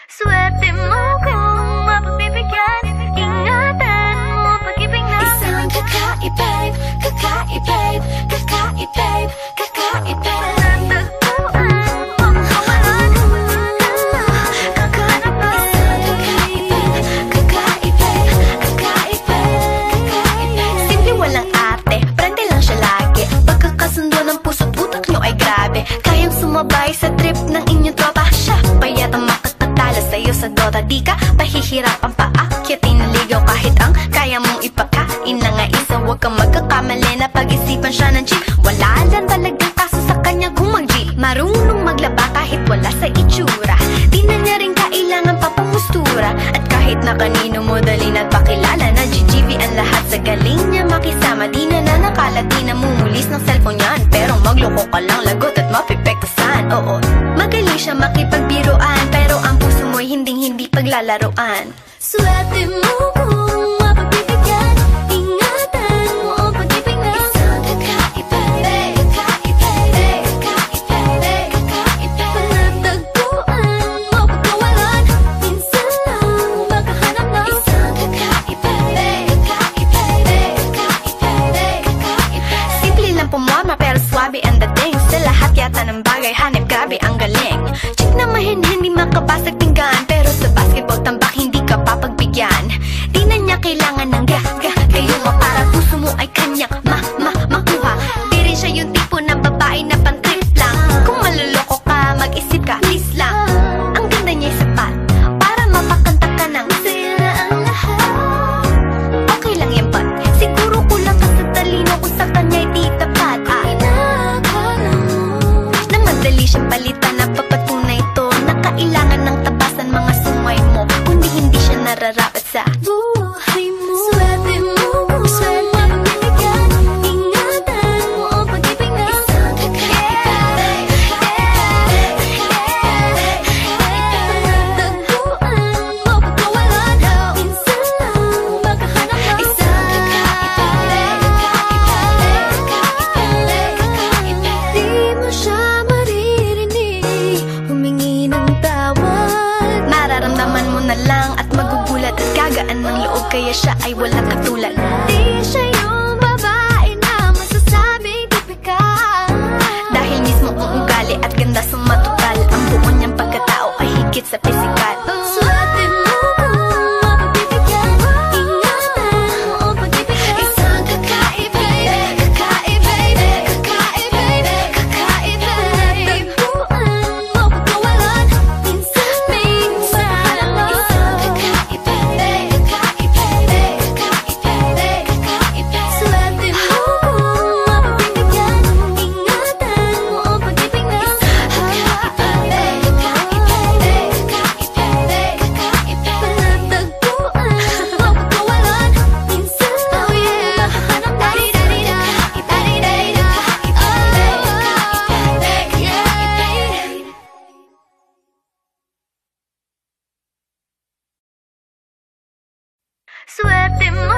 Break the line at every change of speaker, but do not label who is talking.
Swerte mo kung mapagbibigyan. Ingatan mo pag-ibig na
isang kakaibig, kakaibig, kakaibig, kakaibig.
Simple walang ate, prende lang siya lagi. Pagkakasundo ng puso't utak nyo ay grabe. Kayang sumabay sa trip ng inyong tropa. Siya pa yata makakatala sa'yo sa Dota. Di ka pahihirapan pa akyatin na ligaw. Kahit ang kaya mong ipakain na nga isa. Huwag kang magkakamali na pag-isipan siya ng cheap. Wala lang talagang kaso sa kanya kung mag-G. Marunong maglaba kahit wala sa itsura. Di na niya rin kailangan papamustura. At kahit na kanino mo dalhin at pakilala na GGV ang lahat sa galing niya makisama. Di na nakakalat, di na mumulis ng cellphone yan. Pero magloko ka lang, lagot at mapipektasan. Oo, magaling siya makipagbiruan. Pero ang puso mo'y hinding-hindi paglalaroan.
Swerte mo kung mapagbibigyan. Ingatan mo ang pag-ibig na isang kakaibig, kakaibig, kakaibig, kakaibig. Panatagpuan mo pagkawalan. Minsan lang makahanap ng isang kakaibig, kakaibig, kakaibig, kakaibig.
Simple lang pumama pero swabe ang dating. Sa lahat yata ng bagay hanip grabe ang galing. Chick na mahin-hindi makabasag pinggan. Pero sa basketball tambak hindi ka papagbigyan. Di na niya kailangan ng gayuma para puso mo ay kanyang makuha. Di rin siya yung tipo ng babae na pan-trip lang. Kung maluloko ka, mag-isip ka, please lang. Ang ganda niya sapat para mapakanta ka ng sila ang lahat. Okay lang yan pat, siguro kulang ka sa talino kung sa kanya'y di tapat. Na madali siyang palitan na papatunay ito na kailangan ng tapasan mga sungay mo. Kundi hindi siya nararapat sa
buhay mo. Swerte mo kung mapagbibigyan. Ingatan mo ang pag-ibig na isang kakaibig, kakaibig, kakaibig. Panatagpuan mo pagkawalan. Minsan lang makahanap ng isang kakaibig, kakaibig, kakaibig, kakaibig. Di mo siya maririnig humingi ng tawad.
mararamdaman mo na lang at magugulat at gagaan ng loob kaya siya ay walang katulad.
Di siya yung babae na masasabing tipikal.
Dahil mismo ang ugali at ganda sumatotal. Ang buo niyang pagkatao ay higit sa pisikal.
Swerte mo kung mapagbibigyan. Ingatan mo ang pag-ibig na isang kakaibig, kakaibig, kakaibig, kakaibig. Panatagpuan mo pagkawalan. Minsan makahanap ng isang kakaibig, kakaibig, kakaibig, kakaibig. Swerte mo kung mapagbibigyan. Ingatan mo ang pag-ibig na isang kakaibig, kakaibig, kakaibig, kakaibig. Panatagpuan mo pagkawalan. Minsan makahanap ng isang kakaibig, kakaibig.
Swerte mo